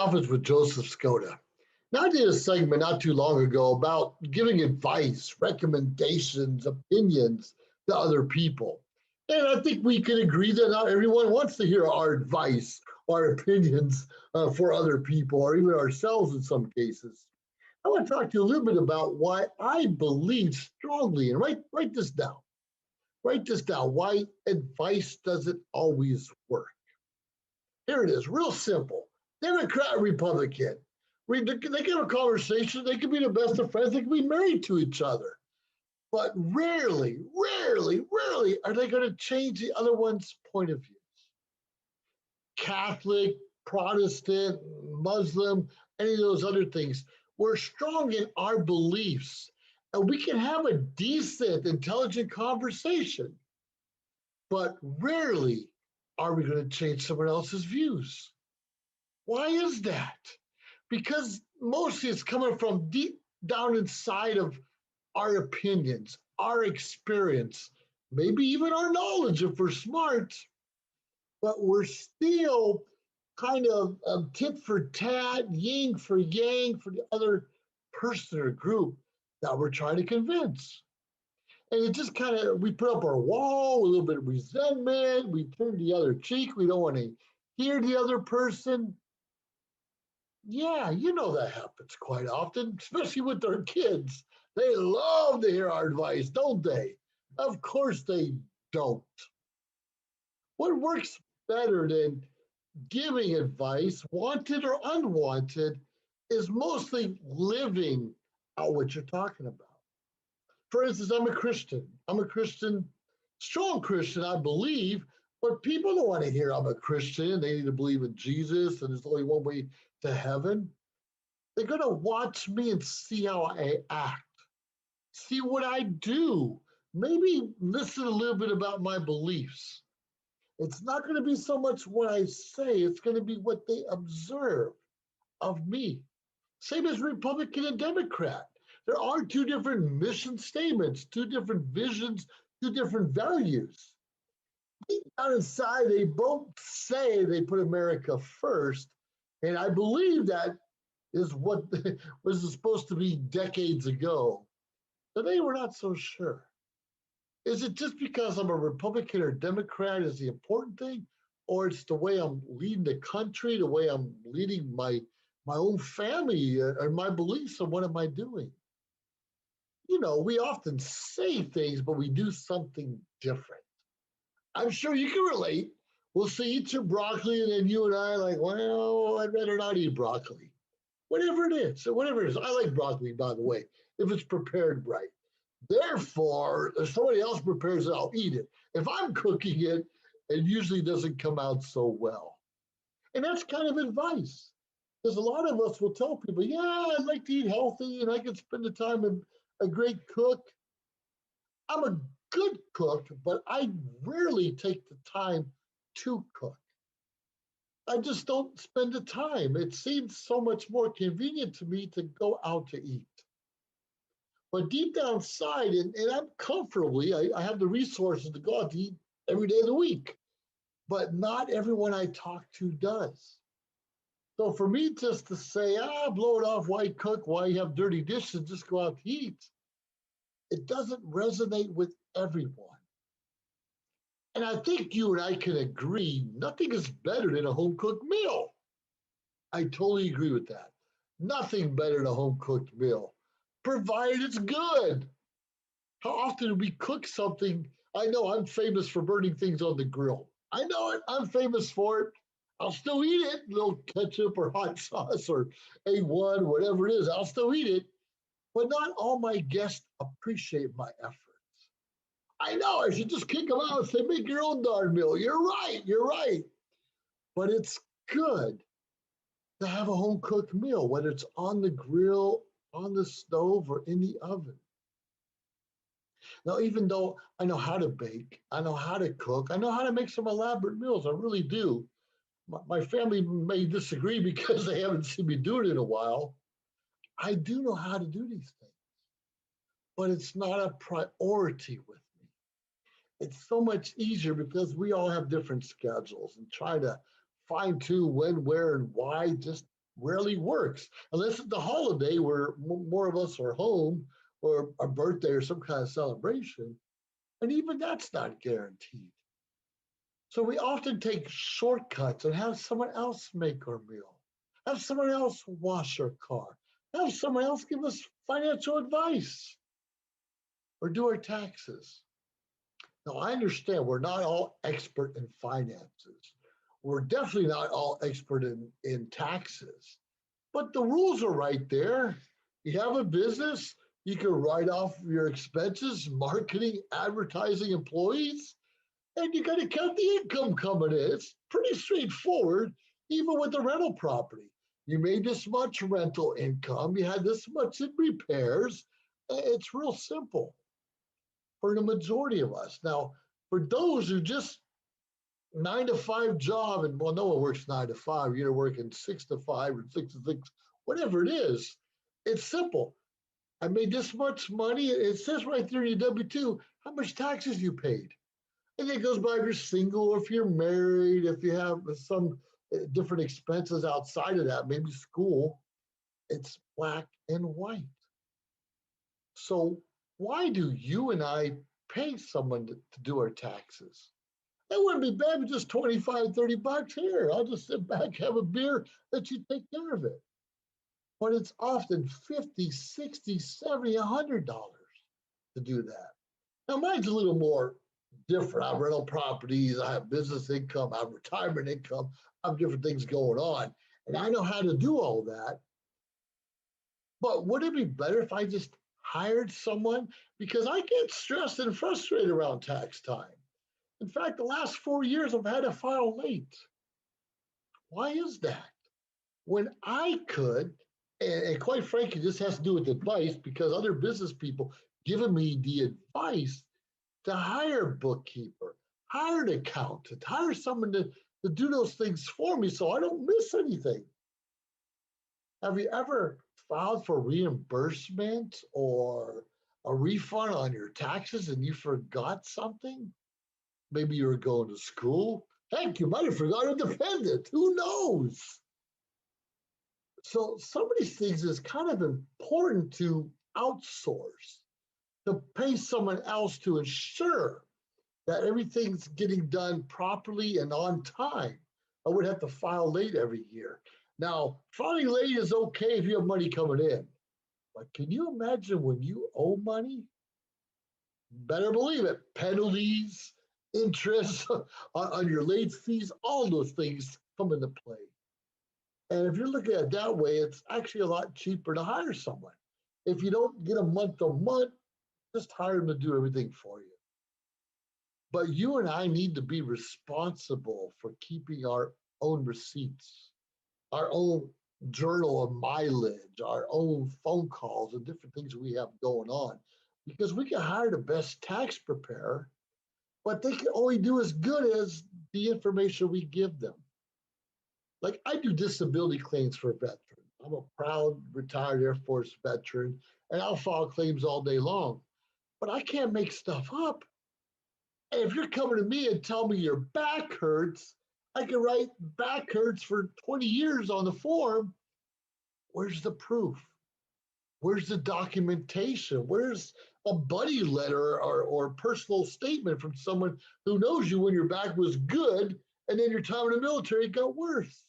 Conference with Joseph Skoda. Now, I did a segment not too long ago about giving advice, recommendations, opinions to other people. And I think we can agree that not everyone wants to hear our advice, our opinions for other people, or even ourselves in some cases. I want to talk to you a little bit about why I believe strongly, and write this down. Write this down, why advice doesn't always work. Here it is, real simple. Democrat, Republican. They can have a conversation. They can be the best of friends. They can be married to each other. But rarely are they going to change the other one's point of view. Catholic, Protestant, Muslim, any of those other things. We're strong in our beliefs. And we can have a decent, intelligent conversation. But rarely are we going to change someone else's views. Why is that? Because mostly it's coming from deep down inside of our opinions, our experience, maybe even our knowledge if we're smart, but we're still kind of tit for tat, yin for yang for the other person or group that we're trying to convince. And it just kind of, we put up our wall, a little bit of resentment, we turn the other cheek, we don't want to hear the other person. Yeah, you know that happens quite often, especially with their kids. They love to hear our advice, don't they? Of course they don't. What works better than giving advice, wanted or unwanted, is mostly living out what you're talking about. For instance, I'm a Christian. I'm a Christian, strong Christian, I believe, but people don't want to hear I'm a Christian. They need to believe in Jesus and there's only one way to heaven. They're going to watch me and see how I act, see what I do, maybe listen a little bit about my beliefs. It's not going to be so much what I say, it's going to be what they observe of me. Same as Republican and Democrat. There are two different mission statements, two different visions, two different values. Deep down inside, they both say they put America first, and I believe that is what was supposed to be decades ago. Today, we're not so sure. Is it just because I'm a Republican or Democrat is the important thing, or it's the way I'm leading the country, the way I'm leading my own family, or my beliefs, or what am I doing? You know, we often say things, but we do something different. I'm sure you can relate. We'll say eat your broccoli, and then you and I are like, well, I'd rather not eat broccoli. Whatever it is, whatever it is. I like broccoli, by the way, if it's prepared right. Therefore, if somebody else prepares it, I'll eat it. If I'm cooking it, it usually doesn't come out so well. And that's kind of advice. Because a lot of us will tell people, yeah, I'd like to eat healthy and I can spend the time in a great cook. I'm a good cook, but I rarely take the time to cook. I just don't spend the time. It seems so much more convenient to me to go out to eat. But deep down inside, and I'm comfortably, I have the resources to go out to eat every day of the week. But not everyone I talk to does. So for me just to say, blow it off, why cook, why have dirty dishes, just go out to eat, it doesn't resonate with everyone. And I think you and I can agree, nothing is better than a home-cooked meal. I totally agree with that. Nothing better than a home-cooked meal, provided it's good. How often do we cook something? I know I'm famous for burning things on the grill. I know it. I'm famous for it. I'll still eat it. A little ketchup or hot sauce or A1, whatever it is, I'll still eat it. But not all my guests appreciate my efforts. I know I should just kick them out and say, make your own darn meal. You're right. But it's good to have a home cooked meal, whether it's on the grill, on the stove, or in the oven. Now, even though I know how to bake, I know how to cook, I know how to make some elaborate meals, I really do. My family may disagree because they haven't seen me do it in a while. I do know how to do these things, but it's not a priority with me. It's so much easier because we all have different schedules and try to fine tune when, where, and why just rarely works unless it's the holiday where more of us are home or a birthday or some kind of celebration. And even that's not guaranteed. So we often take shortcuts and have someone else make our meal, have someone else wash our car, have someone else give us financial advice or do our taxes. Now, I understand we're not all expert in finances. We're definitely not all expert in taxes, but the rules are right there. You have a business, you can write off your expenses, marketing, advertising, employees, and you got to count the income coming in. It's pretty straightforward, even with the rental property. You made this much rental income, you had this much in repairs. It's real simple for the majority of us. Now, for those who just 9 to 5 job, and well, no one works 9 to 5, you're working 6 to 5 or 6 to 6, whatever it is, it's simple. I made this much money. It says right there in your W-2 how much taxes you paid. And it goes by if you're single or if you're married, if you have some different expenses outside of that, maybe school, it's black and white. So why do you and I pay someone to do our taxes? It wouldn't be bad with just 25, 30 bucks here. I'll just sit back, have a beer, let you take care of it. But it's often 50, 60, 70, $100 to do that. Now mine's a little more different. I have rental properties, I have business income, I have retirement income, I have different things going on. And I know how to do all that. But would it be better if I just hired someone? Because I get stressed and frustrated around tax time. In fact, the last 4 years I've had to file late. Why is that? When I could, and quite frankly, this has to do with advice because other business people giving me the advice to hire a bookkeeper, hire an accountant, hire someone to do those things for me so I don't miss anything. Have you ever filed for reimbursement or a refund on your taxes and you forgot something? Maybe you were going to school. Heck, you might have forgotten a dependent. Who knows? So some of these things is kind of important to outsource, to pay someone else to ensure that everything's getting done properly and on time. I would have to file late every year. Now, filing late is okay if you have money coming in, but can you imagine when you owe money? Better believe it, penalties, interest on your late fees, all those things come into play. And if you're looking at it that way, it's actually a lot cheaper to hire someone. If you don't get a month to month, just hire them to do everything for you. But you and I need to be responsible for keeping our own receipts, our own journal of mileage, our own phone calls, and different things we have going on. Because we can hire the best tax preparer, but they can only do as good as the information we give them. Like I do disability claims for veterans. I'm a proud retired Air Force veteran, and I'll file claims all day long. But I can't make stuff up. And if you're coming to me and tell me your back hurts, I can write back hurts for 20 years on the form. Where's the proof? Where's the documentation? Where's a buddy letter or personal statement from someone who knows you when your back was good and then your time in the military got worse?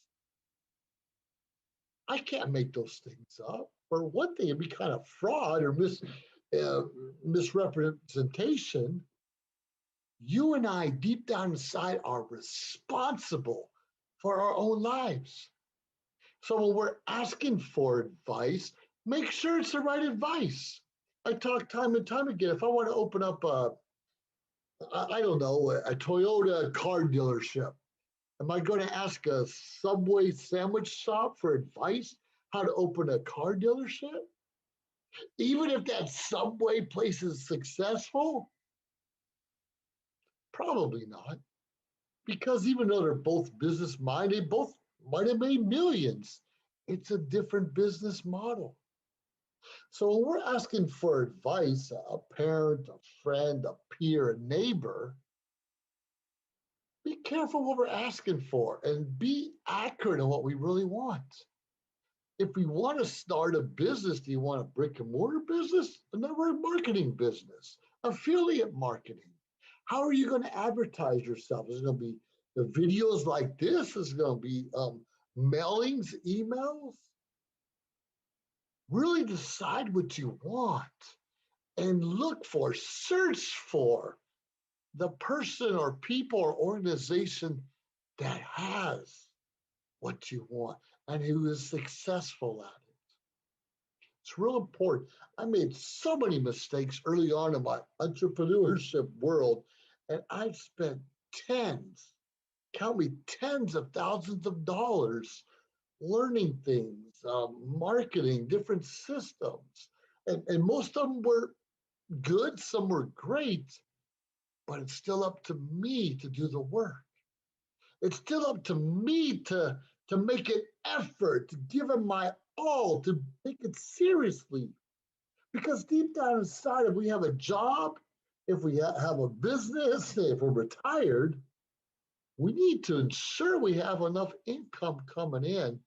I can't make those things up. For one thing, it'd be kind of fraud or misrepresentation. You and I, deep down inside, are responsible for our own lives. So when we're asking for advice, make sure it's the right advice. I talk time and time again. If I want to open up I don't know, a Toyota car dealership, am I going to ask a Subway sandwich shop for advice how to open a car dealership? Even if that Subway place is successful? Probably not. Because even though they're both business minded, both might have made millions. It's a different business model. So when we're asking for advice, a parent, a friend, a peer, a neighbor, be careful what we're asking for and be accurate in what we really want. If we want to start a business, do you want a brick and mortar business? A network marketing business, affiliate marketing? How are you going to advertise yourself? Is it going to be the videos like this? Is it going to be mailings, emails? Really decide what you want and look for, search for the person or people or organization that has what you want and who is successful at it. It's real important. I made so many mistakes early on in my entrepreneurship world, and I've spent tens, count me, tens of thousands of dollars learning things, marketing, different systems. And most of them were good, some were great, but it's still up to me to do the work. It's still up to me to make an effort, to give it my all, to take it seriously. Because deep down inside, if we have a job, if we have a business, if we're retired, we need to ensure we have enough income coming in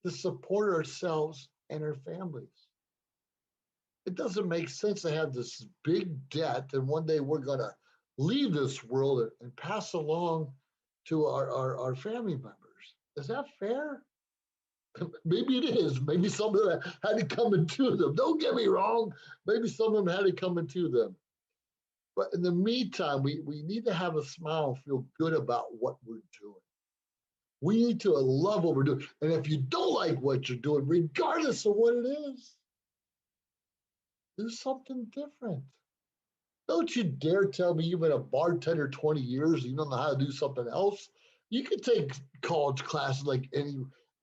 to support ourselves and our families. It doesn't make sense to have this big debt and one day we're going to leave this world and pass along to our family members. Is that fair? Maybe it is. Maybe some of them had it coming to them. Don't get me wrong. Maybe some of them had it coming to them. But in the meantime, we need to have a smile and feel good about what we're doing. We need to love what we're doing. And if you don't like what you're doing, regardless of what it is, do something different. Don't you dare tell me you've been a bartender 20 years and you don't know how to do something else. You could take college classes like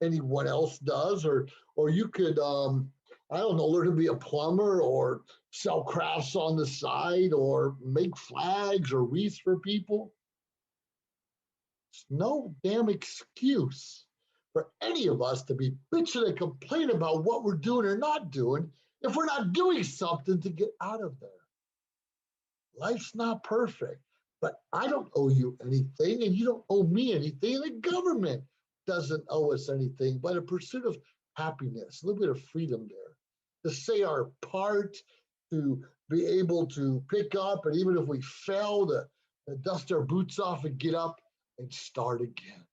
anyone else does, or you could I don't know, learn to be a plumber or sell crafts on the side or make flags or wreaths for people. It's no damn excuse for any of us to be bitching and complaining about what we're doing or not doing if we're not doing something to get out of there. Life's not perfect, but I don't owe you anything, and you don't owe me anything, and the government doesn't owe us anything but a pursuit of happiness, a little bit of freedom there, to say our part, to be able to pick up, and even if we fail, to dust our boots off and get up and start again.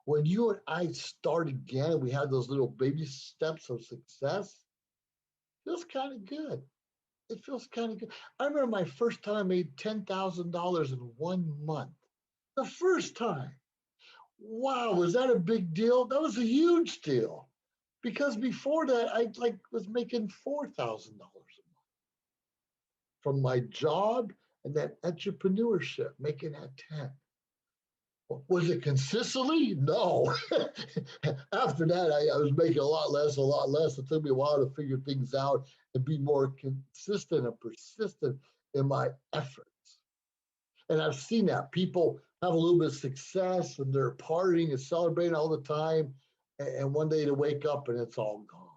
When you and I start again, we have those little baby steps of success, it feels kind of good. It feels kind of good. I remember my first time I made $10,000 in 1 month. The first time. Wow, was that a big deal? That was a huge deal. Because before that, I was making $4,000 a month from my job and that entrepreneurship, making that 10. Was it consistently? No. After that, I was making a lot less, a lot less. It took me a while to figure things out and be more consistent and persistent in my efforts. And I've seen that people have a little bit of success and they're partying and celebrating all the time. And one day they wake up and it's all gone.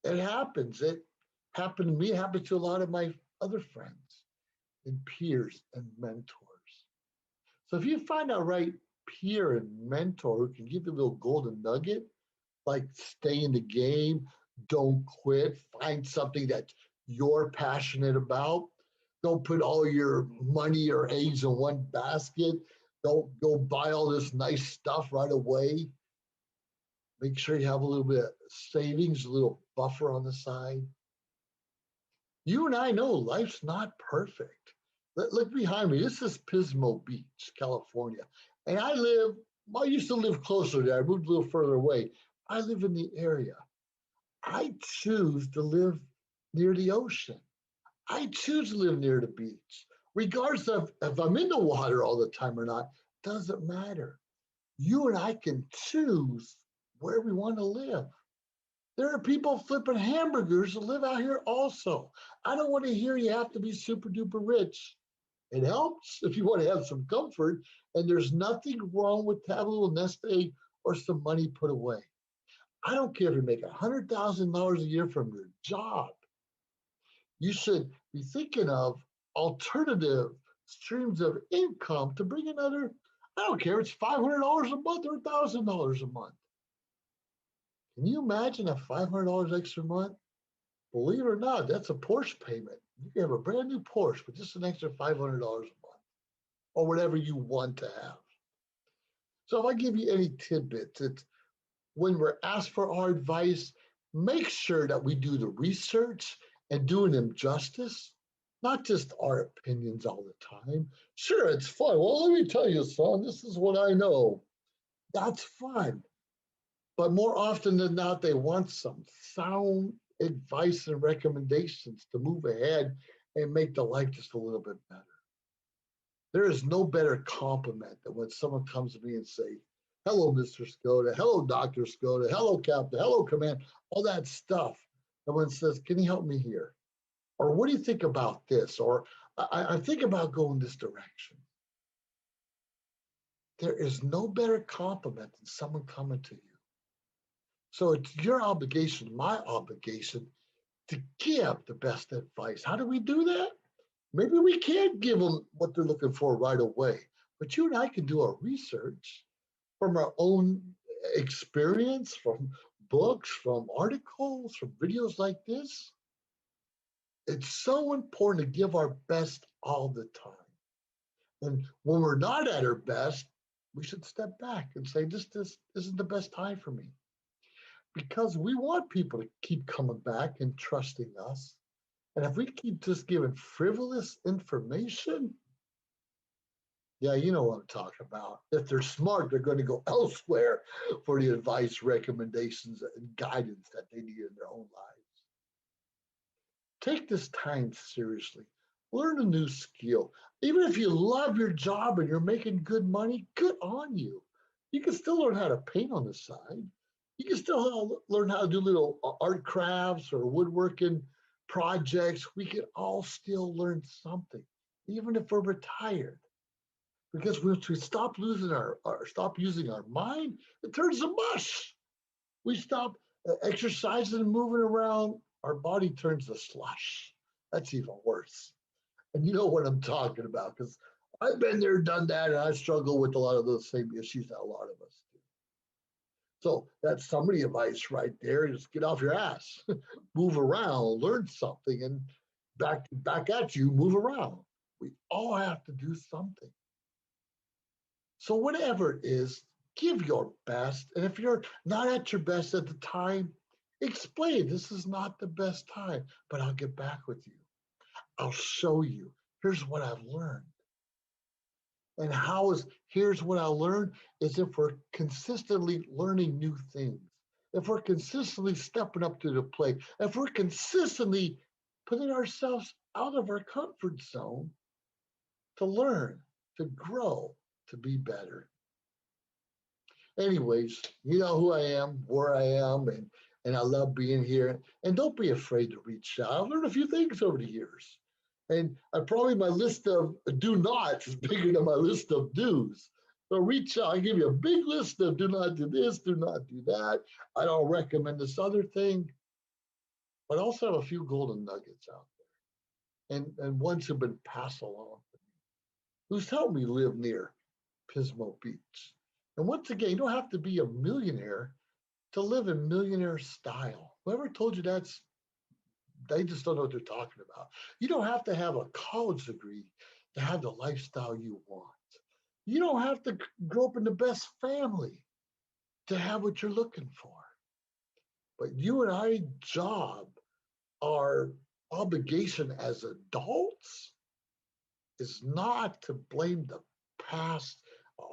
It happens. It happened to me. It happened to a lot of my other friends and peers and mentors. So if you find a right peer and mentor who can give you a little golden nugget, like stay in the game, don't quit, find something that you're passionate about. Don't put all your money or eggs in one basket. Don't go buy all this nice stuff right away. Make sure you have a little bit of savings, a little buffer on the side. You and I know life's not perfect. Look behind me. This is Pismo Beach, California. And I used to live closer there. I moved a little further away. I live in the area. I choose to live near the ocean. I choose to live near the beach. Regardless of if I'm in the water all the time or not, doesn't matter. You and I can choose where we want to live. There are people flipping hamburgers that live out here also. I don't want to hear you have to be super duper rich. It helps if you want to have some comfort, and there's nothing wrong with having a little nest egg or some money put away. I don't care if you make $100,000 a year from your job. You should be thinking of alternative streams of income to bring another, I don't care, it's $500 a month or $1,000 a month. Can you imagine a $500 extra a month? Believe it or not, that's a Porsche payment. You can have a brand new Porsche with just an extra $500 a month or whatever you want to have. So if I give you any tidbits, it's when we're asked for our advice, make sure that we do the research and doing them justice, not just our opinions all the time. Sure, it's fun. Well, let me tell you, son, this is what I know. That's fun. But more often than not, they want some sound advice and recommendations to move ahead and make the life just a little bit better. There is no better compliment than when someone comes to me and say, hello, Mr. Skoda, hello, Dr. Skoda, hello, Captain, hello, Command, all that stuff. And when it says, can you help me here? Or what do you think about this? Or I think about going this direction. There is no better compliment than someone coming to you. So it's your obligation, my obligation, to give the best advice. How do we do that? Maybe we can't give them what they're looking for right away, but you and I can do our research from our own experience, from books, from articles, from videos like this. It's so important to give our best all the time. And when we're not at our best, we should step back and say, this isn't the best time for me. Because we want people to keep coming back and trusting us. And if we keep just giving frivolous information, yeah, you know what I'm talking about. If they're smart, they're going to go elsewhere for the advice, recommendations, and guidance that they need in their own lives. Take this time seriously. Learn a new skill. Even if you love your job and you're making good money, good on you. You can still learn how to paint on the side. You can still learn how to do little art crafts or woodworking projects. We can all still learn something, even if we're retired. Because once we stop using our mind, it turns to mush. We stop exercising and moving around, our body turns to slush. That's even worse. And you know what I'm talking about, because I've been there, done that, and I struggle with a lot of those same issues that a lot of us do. So that's some of the advice right there. Just get off your ass, move around, learn something, and back at you, move around. We all have to do something. So whatever it is, give your best. And if you're not at your best at the time, explain, this is not the best time, but I'll get back with you. I'll show you. Here's what I've learned. And here's what I learned is if we're consistently learning new things, if we're consistently stepping up to the plate, if we're consistently putting ourselves out of our comfort zone to learn, to grow, to be better. Anyways, you know who I am, where I am, and I love being here. And don't be afraid to reach out. I've learned a few things over the years. And my list of do nots is bigger than my list of do's. So reach out. I give you a big list of do not do this, do not do that. I don't recommend this other thing. But I also have a few golden nuggets out there. And ones have been passed along to me, who's helped me live near Pismo Beach. And once again, you don't have to be a millionaire to live in millionaire style. Whoever told you they just don't know what they're talking about. You don't have to have a college degree to have the lifestyle you want. You don't have to grow up in the best family to have what you're looking for. But you and I job, our obligation as adults is not to blame the past,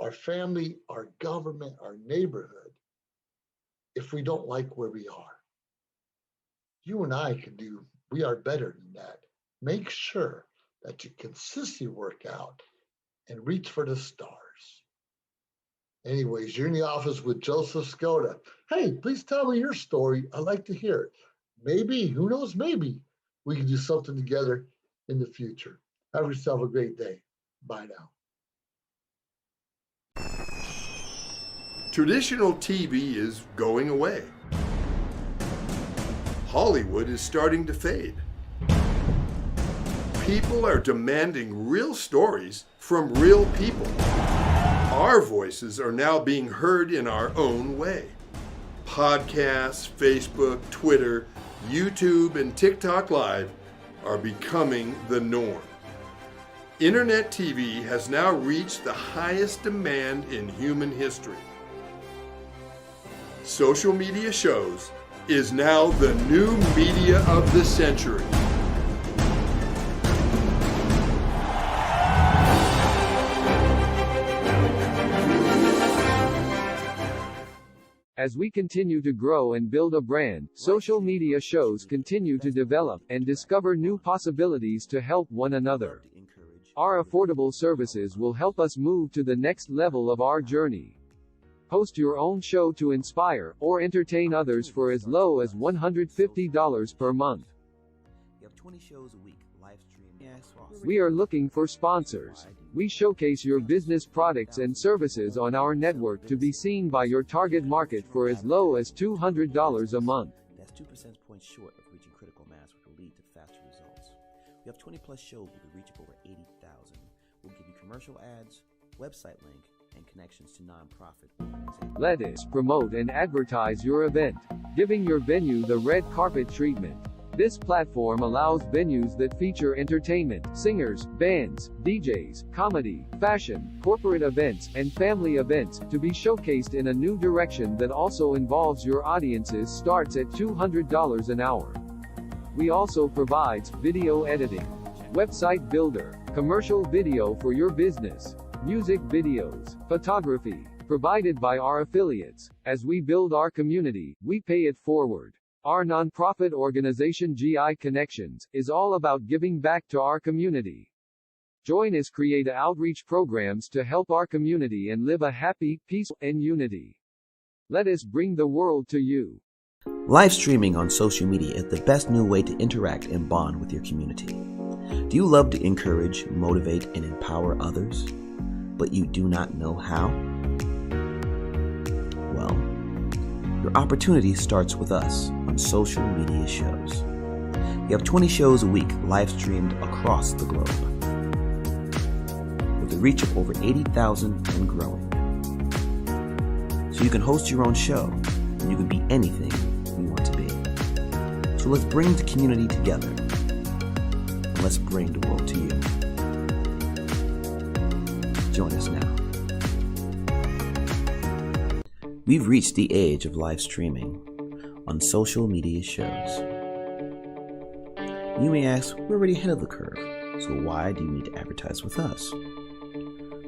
our family, our government, our neighborhood, if we don't like where we are. You and I we are better than that. Make sure that you consistently work out and reach for the stars. Anyways, you're in the office with Joseph Skoda. Hey, please tell me your story. I'd like to hear it. Maybe, who knows, maybe we can do something together in the future. Have yourself a great day. Bye now. Traditional TV is going away. Hollywood is starting to fade. People are demanding real stories from real people. Our voices are now being heard in our own way. podcasts, Facebook, Twitter, YouTube, and TikTok Live are becoming the norm. Internet TV has now reached the highest demand in human history. Social media shows is now the new media of the century. As we continue to grow and build a brand, social media shows continue to develop and discover new possibilities to help one another. Our affordable services will help us move to the next level of our journey. Host your own show to inspire or entertain others for as low as $150 per month. You have 20 shows a week, live stream. We are looking for sponsors. We showcase your business products and services on our network to be seen by your target market for as low as $200 a month. That's 2 percentage points short of reaching critical mass, which will lead to faster results. We have 20 plus shows with a reach of over 80,000. We'll give you commercial ads, website link, and connections to nonprofit organizations. Let us promote and advertise your event, giving your venue the red carpet treatment. This platform allows venues that feature entertainment, singers, bands, DJs, comedy, fashion, corporate events, and family events to be showcased in a new direction that also involves your audiences starts at $200 an hour. We also provides video editing, website builder, commercial video for your business, music videos, photography, provided by our affiliates. As we build our community, we pay it forward. Our nonprofit organization GI Connections is all about giving back to our community. Join us create outreach programs to help our community and live a happy, peaceful, and unity. Let us bring the world to you. Live streaming on social media is the best new way to interact and bond with your community. Do you love to encourage, motivate, and empower others, but you do not know how? Well, your opportunity starts with us on social media shows. You have 20 shows a week live streamed across the globe, with a reach of over 80,000 and growing. So you can host your own show, and you can be anything you want to be. So let's bring the community together, and let's bring the world to you. Join us now. We've reached the age of live streaming on social media shows. You may ask, we're already ahead of the curve, so why do you need to advertise with us?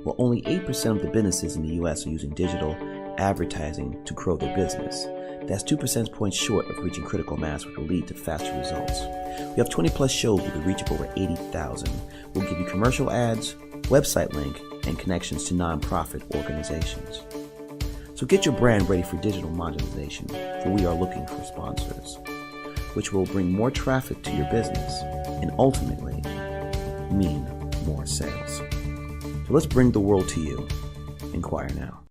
Well, only 8% of the businesses in the US are using digital advertising to grow their business. That's 2 percentage points short of reaching critical mass, which will lead to faster results. We have 20 plus shows with a reach of over 80,000. We'll give you commercial ads, website link, and connections to nonprofit organizations. So get your brand ready for digital monetization, for we are looking for sponsors, which will bring more traffic to your business and ultimately mean more sales. So let's bring the world to you. Inquire now.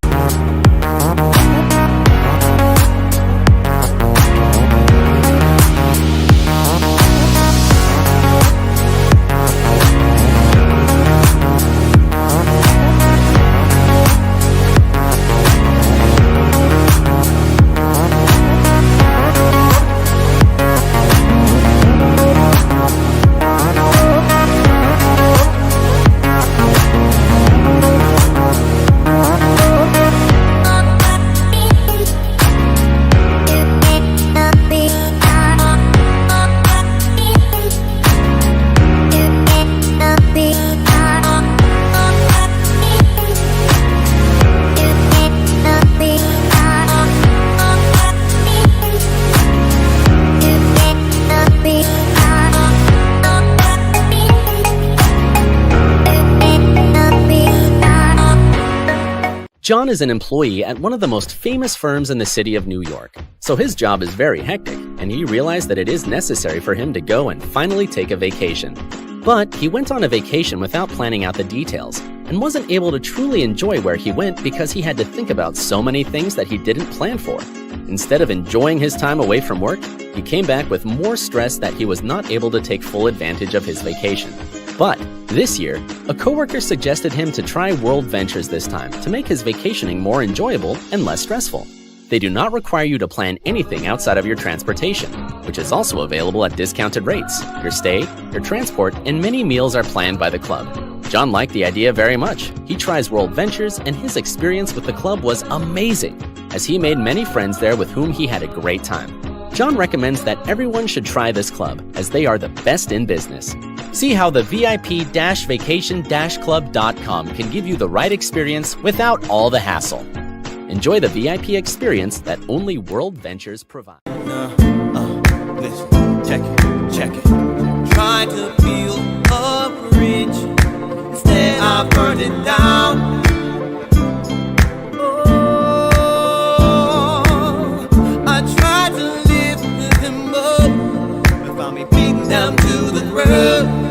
John is an employee at one of the most famous firms in the city of New York, so his job is very hectic, and he realized that it is necessary for him to go and finally take a vacation. But he went on a vacation without planning out the details, and wasn't able to truly enjoy where he went because he had to think about so many things that he didn't plan for. Instead of enjoying his time away from work, he came back with more stress that he was not able to take full advantage of his vacation. But this year, a coworker suggested him to try World Ventures this time to make his vacationing more enjoyable and less stressful. They do not require you to plan anything outside of your transportation, which is also available at discounted rates. Your stay, your transport, and many meals are planned by the club. John liked the idea very much. He tries World Ventures, and his experience with the club was amazing, as he made many friends there with whom he had a great time. John recommends that everyone should try this club, as they are the best in business. See how the VIP-vacation-club.com can give you the right experience without all the hassle. Enjoy the VIP experience that only World Ventures provide. Listen, check it. Tried to build a bridge, instead I burned it down. Oh, I tried to lift him up, but found me beaten down to the ground.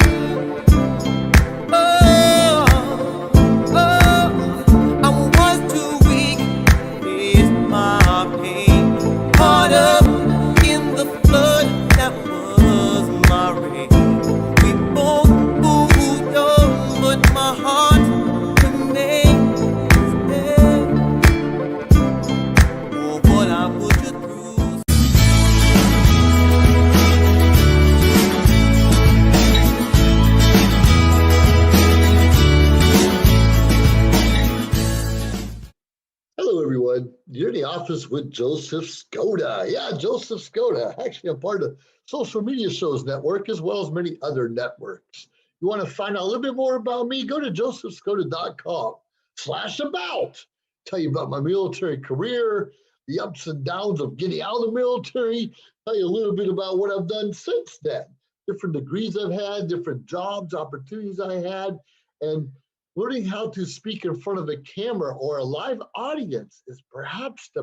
You're in the office with Joseph Skoda. Yeah, Joseph Skoda. Actually, I'm part of Social Media Shows Network as well as many other networks. You want to find out a little bit more about me? Go to josephskoda.com/about. Tell you about my military career, the ups and downs of getting out of the military, tell you a little bit about what I've done since then, different degrees I've had, different jobs, opportunities I had, and learning how to speak in front of a camera or a live audience is perhaps the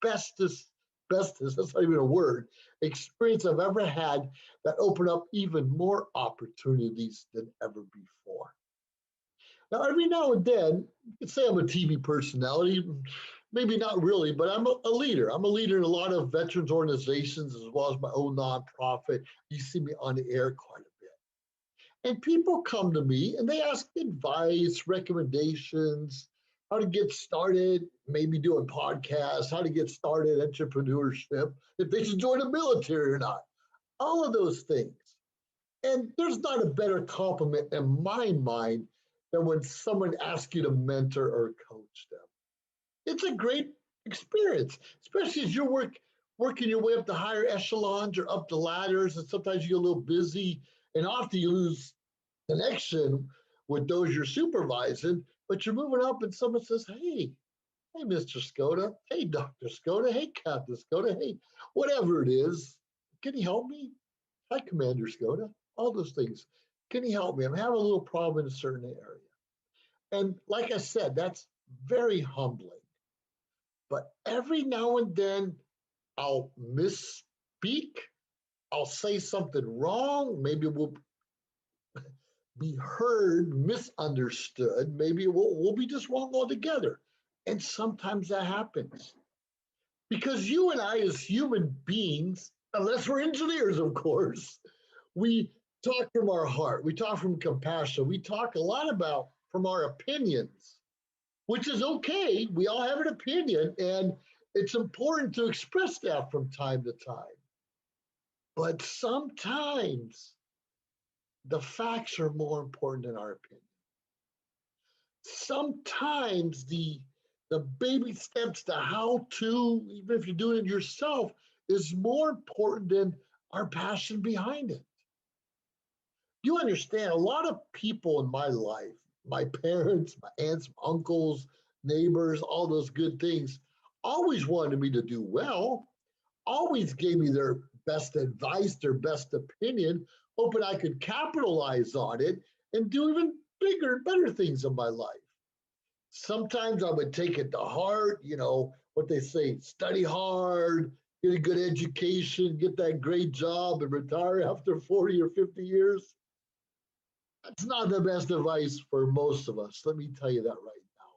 bestest, that's not even a word, experience I've ever had that opened up even more opportunities than ever before. Now, every now and then, you could say I'm a TV personality, maybe not really, but I'm a leader. I'm a leader in a lot of veterans organizations as well as my own nonprofit. You see me on the air quite a bit. And people come to me and they ask advice, recommendations, how to get started, maybe doing podcasts, how to get started, entrepreneurship, if they should join the military or not, all of those things. And there's not a better compliment in my mind than when someone asks you to mentor or coach them. It's a great experience, especially as you're working your way up the higher echelons or up the ladders, and sometimes you get a little busy, and often you lose connection with those you're supervising, but you're moving up and someone says, hey, Mr. Skoda, hey, Dr. Skoda, hey, Captain Skoda, hey, whatever it is, can you help me? Hi, Commander Skoda, all those things. Can you help me? I'm having a little problem in a certain area. And like I said, that's very humbling. But every now and then I'll misspeak, I'll say something wrong, maybe we'll be heard, misunderstood. Maybe we'll be just wrong altogether. And sometimes that happens. Because you and I, as human beings, unless we're engineers, of course, we talk from our heart. We talk from compassion. We talk a lot about from our opinions, which is okay. We all have an opinion, and it's important to express that from time to time. But sometimes the facts are more important than our opinion. Sometimes the baby steps to how to, even if you're doing it yourself, is more important than our passion behind it. You understand, a lot of people in my life, my parents, my aunts, my uncles, neighbors, all those good things, always wanted me to do well, always gave me their best advice, their best opinion, hoping I could capitalize on it and do even bigger, better things in my life. Sometimes I would take it to heart, what they say, study hard, get a good education, get that great job and retire after 40 or 50 years. That's not the best advice for most of us. Let me tell you that right now.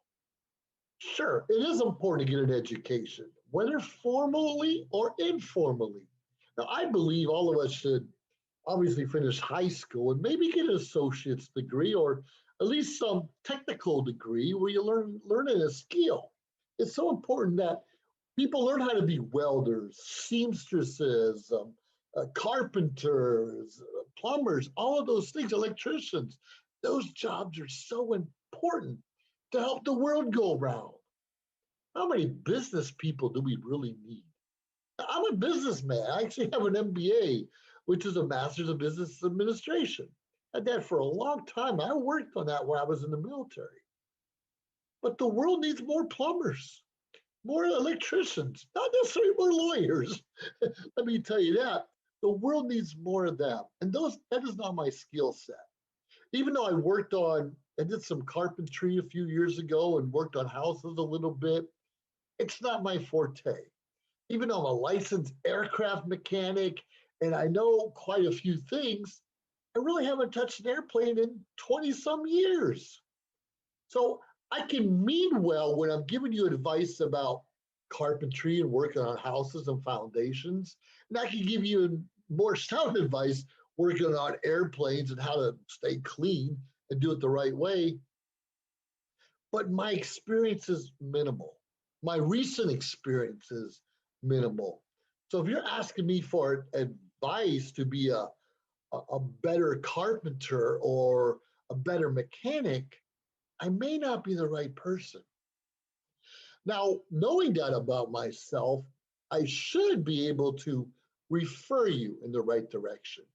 Sure, it is important to get an education, whether formally or informally. Now, I believe all of us should obviously finish high school and maybe get an associate's degree or at least some technical degree where you learn a skill. It's so important that People learn how to be welders, seamstresses, carpenters, plumbers, all of those things, electricians. Those jobs are so important to help the world go round. How many business people do we really need? I'm a businessman. I actually have an MBA, which is a Master's of Business Administration. I had that for a long time. I worked on that when I was in the military. But the world needs more plumbers, more electricians, not necessarily more lawyers. Let me tell you that. The world needs more of them. And that is not my skill set. Even though I did some carpentry a few years ago and worked on houses a little bit, it's not my forte. Even though I'm a licensed aircraft mechanic and I know quite a few things, I really haven't touched an airplane in 20 some years. So I can mean well when I'm giving you advice about carpentry and working on houses and foundations. And I can give you more sound advice working on airplanes and how to stay clean and do it the right way. But my experience is minimal. My recent experience is minimal. So if you're asking me for advice to be a better carpenter or a better mechanic, I may not be the right person. Now, knowing that about myself, I should be able to refer you in the right direction.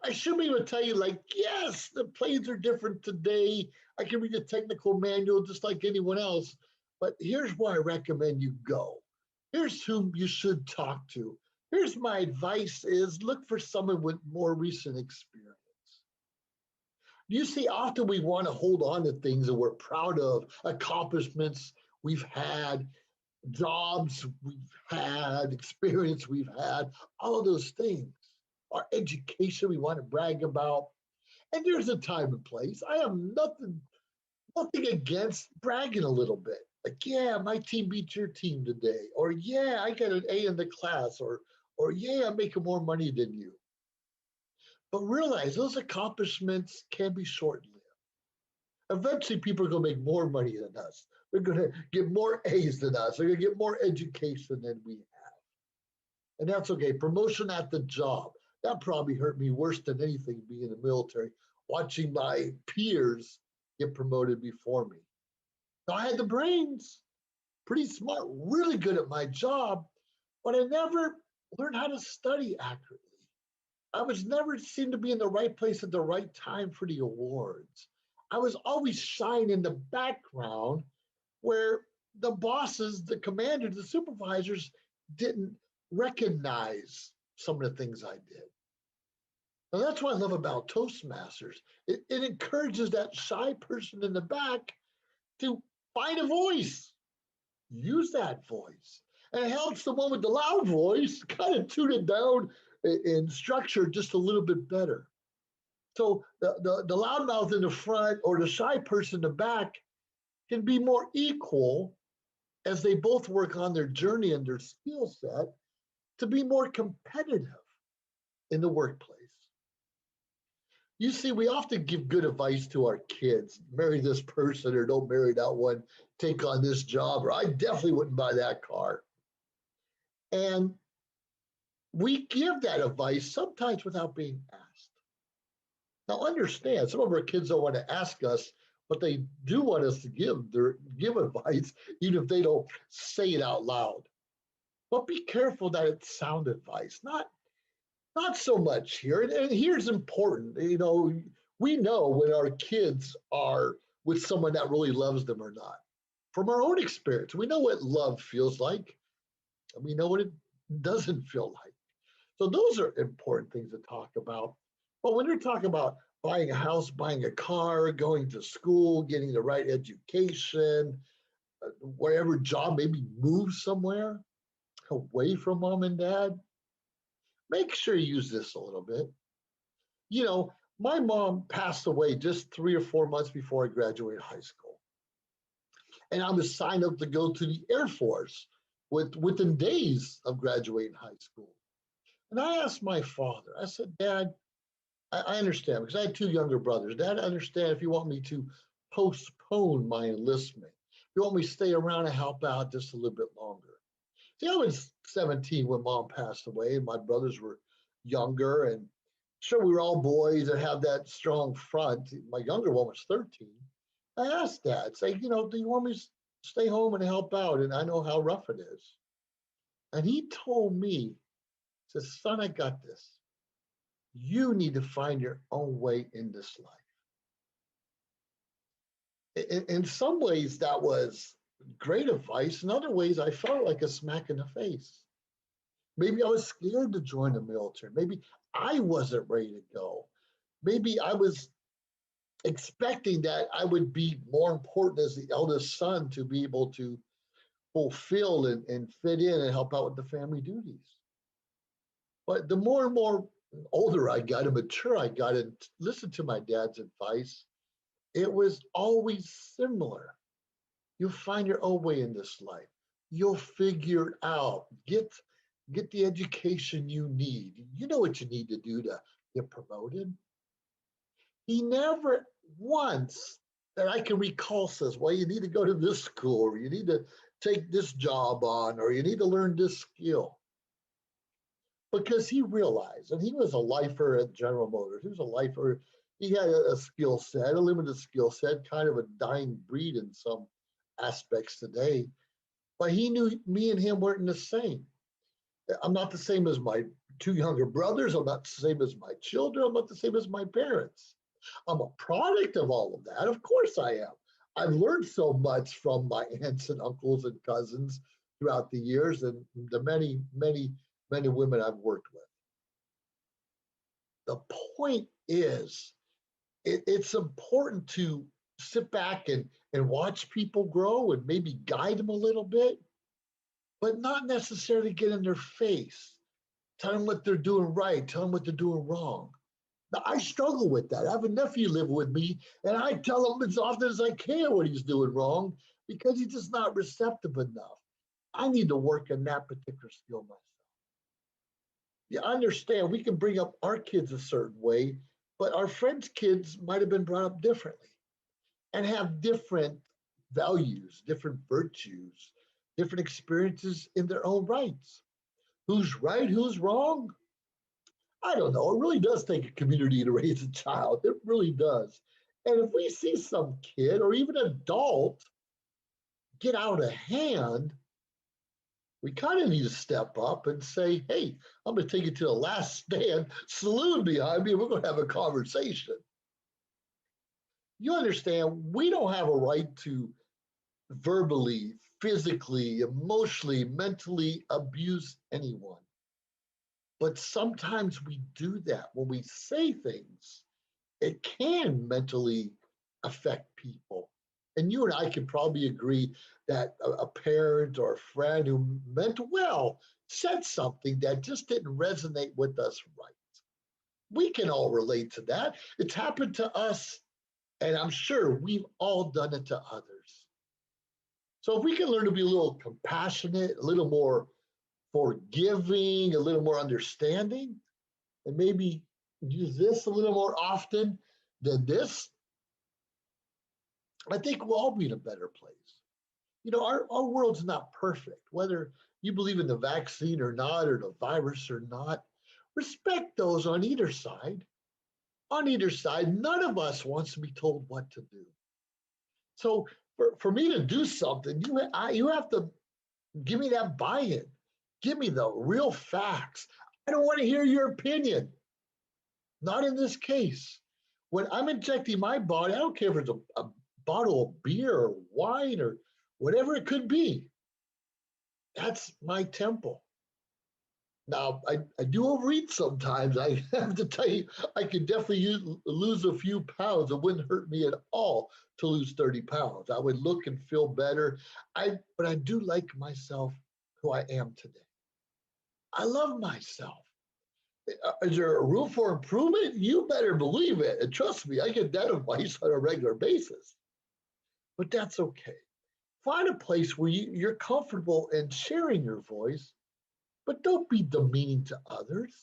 I should be able to tell you, like, yes, the planes are different today. I can read the technical manual just like anyone else, but here's where I recommend you go. Here's whom you should talk to. Here's my advice is look for someone with more recent experience. You see, often we want to hold on to things that we're proud of, accomplishments we've had, jobs we've had, experience we've had, all of those things. Our education we want to brag about. And there's a time and place. I have nothing against bragging a little bit. Like, yeah, my team beat your team today. Or yeah, I got an A in the class. Or yeah, I'm making more money than you. But realize those accomplishments can be short-lived. Eventually, people are going to make more money than us. They're going to get more A's than us. They're going to get more education than we have. And that's okay. Promotion at the job. That probably hurt me worse than anything being in the military, watching my peers get promoted before me. So I had the brains, pretty smart, really good at my job, but I never learned how to study accurately. I was never seemed to be in the right place at the right time for the awards. I was always shying in the background where the bosses, the commanders, the supervisors didn't recognize some of the things I did. Now that's what I love about Toastmasters. It encourages that shy person in the back to find a voice, use that voice. And it helps the one with the loud voice kind of tune it down and structure just a little bit better. So the loudmouth in the front or the shy person in the back can be more equal as they both work on their journey and their skill set to be more competitive in the workplace. You see, we often give good advice to our kids. Marry this person or don't marry that one. Take on this job, or I definitely wouldn't buy that car. And we give that advice sometimes without being asked. Now understand, some of our kids don't want to ask us, but they do want us to give advice, even if they don't say it out loud. But be careful that it's sound advice, not so much here. And here's important, we know when our kids are with someone that really loves them or not. From our own experience, we know what love feels like, and we know what it doesn't feel like. So those are important things to talk about. But when you're talking about buying a house, buying a car, going to school, getting the right education, whatever job, maybe move somewhere away from mom and dad, make sure you use this a little bit. My mom passed away just 3 or 4 months before I graduated high school. And I was signed up to go to the Air Force within days of graduating high school. And I asked my father, I said, Dad, I understand, because I had 2 younger brothers. Dad, I understand if you want me to postpone my enlistment. If you want me to stay around and help out just a little bit longer. See, I was 17 when mom passed away, and my brothers were younger. And sure, we were all boys that have that strong front. My younger one was 13. I asked Dad, say, do you want me to stay home and help out? And I know how rough it is. And he told me, he says, son, I got this. You need to find your own way in this life. In some ways, that was great advice. In other ways, I felt like a smack in the face. Maybe I was scared to join the military. Maybe I wasn't ready to go. Maybe I was expecting that I would be more important as the eldest son to be able to fulfill and fit in and help out with the family duties. But the more and more older I got and mature I got and listened to my dad's advice, it was always similar. You'll find your own way in this life. You'll figure it out. Get the education you need. You know what you need to do to get promoted. He never once that I can recall says, well, you need to go to this school, or you need to take this job on, or you need to learn this skill. Because he realized, and he was a lifer at General Motors. He was a lifer. He had a skill set, a limited skill set, kind of a dying breed in some aspects today. But he knew me and him weren't the same. I'm not the same as my two younger brothers. I'm not the same as my children. I'm not the same as my parents. I'm a product of all of that. Of course I am. I've learned so much from my aunts and uncles and cousins throughout the years and the many, many, many women I've worked with. The point is, it's important to sit back and watch people grow and maybe guide them a little bit, but not necessarily get in their face, tell them what they're doing right, tell them what they're doing wrong. Now, I struggle with that. I have a nephew live with me, and I tell him as often as I can what he's doing wrong because he's just not receptive enough. I need to work on that particular skill myself. You understand, we can bring up our kids a certain way, but our friends' kids might have been brought up differently and have different values, different virtues, different experiences in their own rights. Who's right, who's wrong? I don't know. It really does take a community to raise a child. It really does. And if we see some kid or even adult get out of hand, we kind of need to step up and say, hey, I'm going to take it to the last stand, saloon behind me, and we're going to have a conversation. You understand, we don't have a right to verbally, physically, emotionally, mentally abuse anyone. But sometimes we do that. When we say things, it can mentally affect people. And you and I can probably agree that a parent or a friend who meant well said something that just didn't resonate with us right. We can all relate to that. It's happened to us, and I'm sure we've all done it to others. So if we can learn to be a little compassionate, a little more forgiving, a little more understanding, and maybe use this a little more often than this, I think we'll all be in a better place. You know, our world's not perfect, whether you believe in the vaccine or not, or the virus or not. Respect those on either side. On either side, none of us wants to be told what to do. So for me to do something, you have to give me that buy-in. Give me the real facts. I don't want to hear your opinion. Not in this case. When I'm injecting my body, I don't care if it's a bottle of beer or wine or whatever it could be. That's my temple. Now, I do overeat sometimes. I have to tell you, I could definitely lose a few pounds. It wouldn't hurt me at all to lose 30 pounds. I would look and feel better. But I do like myself who I am today. I love myself. Is there a room for improvement? You better believe it. And trust me, I get that advice on a regular basis. But that's okay. Find a place where you're comfortable in sharing your voice, but don't be demeaning to others.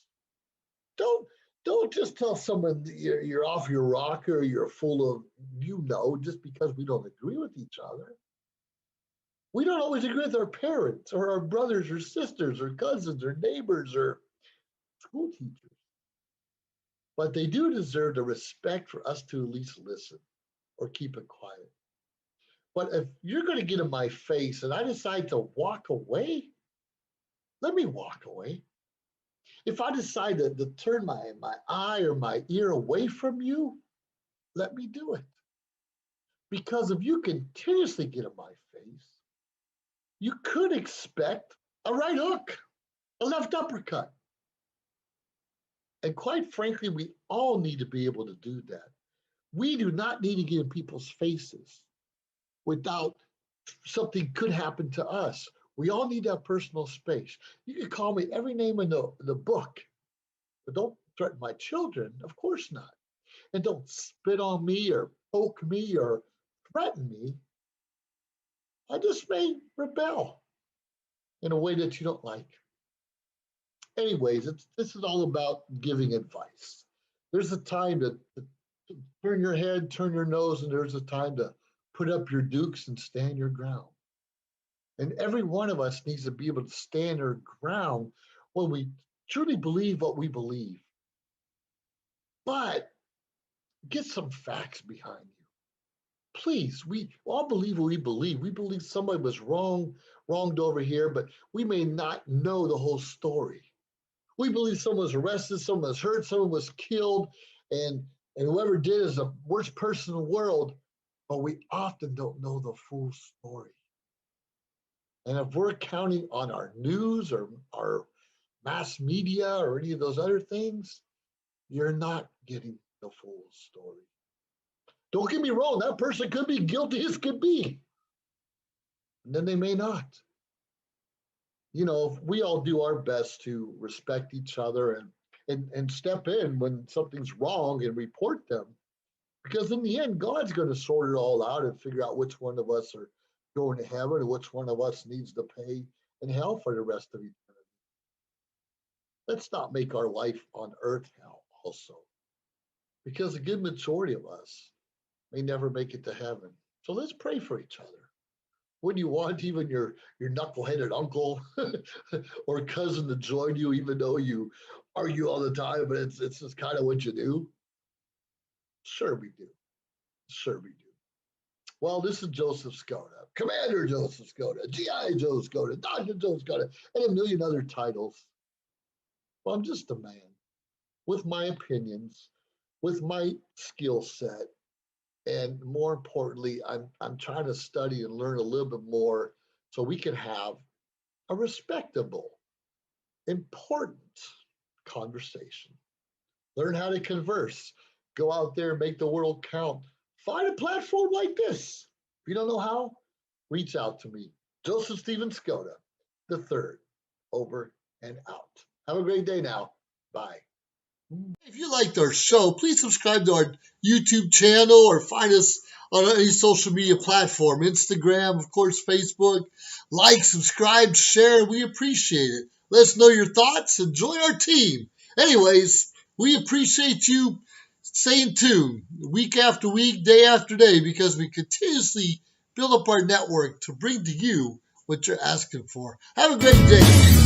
Don't just tell someone you're off your rocker or you're full of just because we don't agree with each other. We don't always agree with our parents or our brothers or sisters or cousins or neighbors or school teachers. But they do deserve the respect for us to at least listen or keep it quiet. But if you're going to get in my face and I decide to walk away, let me walk away. If I decide to turn my eye or my ear away from you, let me do it. Because if you continuously get in my face, you could expect a right hook, a left uppercut. And quite frankly, we all need to be able to do that. We do not need to get in people's faces without something could happen to us. We all need that personal space. You can call me every name in the book, but don't threaten my children. Of course not. And don't spit on me or poke me or threaten me. I just may rebel in a way that you don't like. Anyways, this is all about giving advice. There's a time to turn your head, turn your nose, and there's a time to put up your dukes and stand your ground. And every one of us needs to be able to stand our ground when we truly believe what we believe. But get some facts behind you. Please, we all believe what we believe. We believe somebody was wronged over here, but we may not know the whole story. We believe someone was arrested, someone was hurt, someone was killed, and whoever did is the worst person in the world, but we often don't know the full story. And if we're counting on our news or our mass media or any of those other things, you're not getting the full story. Don't get me wrong, that person could be guilty as could be. And then they may not. You know, we all do our best to respect each other and step in when something's wrong and report them. Because in the end, God's going to sort it all out and figure out which one of us are going to heaven and which one of us needs to pay in hell for the rest of eternity. Let's not make our life on earth hell also. Because a good majority of us may never make it to heaven. So let's pray for each other. Wouldn't you want even your knuckleheaded uncle or cousin to join you, even though you argue all the time, but it's just kind of what you do? Sure we do. Sure we do. Well, this is Joseph Skoda, Commander Joseph Skoda, G.I. Joe Skoda, Dr. Joe Skoda, and a million other titles. Well, I'm just a man with my opinions, with my skill set, and more importantly, I'm trying to study and learn a little bit more so we can have a respectable, important conversation. Learn how to converse. Go out there and make the world count. Find a platform like this. If you don't know how, reach out to me. Joseph Stephen Skoda, III, over and out. Have a great day now. Bye. If you liked our show, please subscribe to our YouTube channel or find us on any social media platform, Instagram, of course, Facebook. Like, subscribe, share. We appreciate it. Let us know your thoughts and join our team. Anyways, we appreciate you staying tuned week after week, day after day, because we continuously build up our network to bring to you what you're asking for. Have a great day.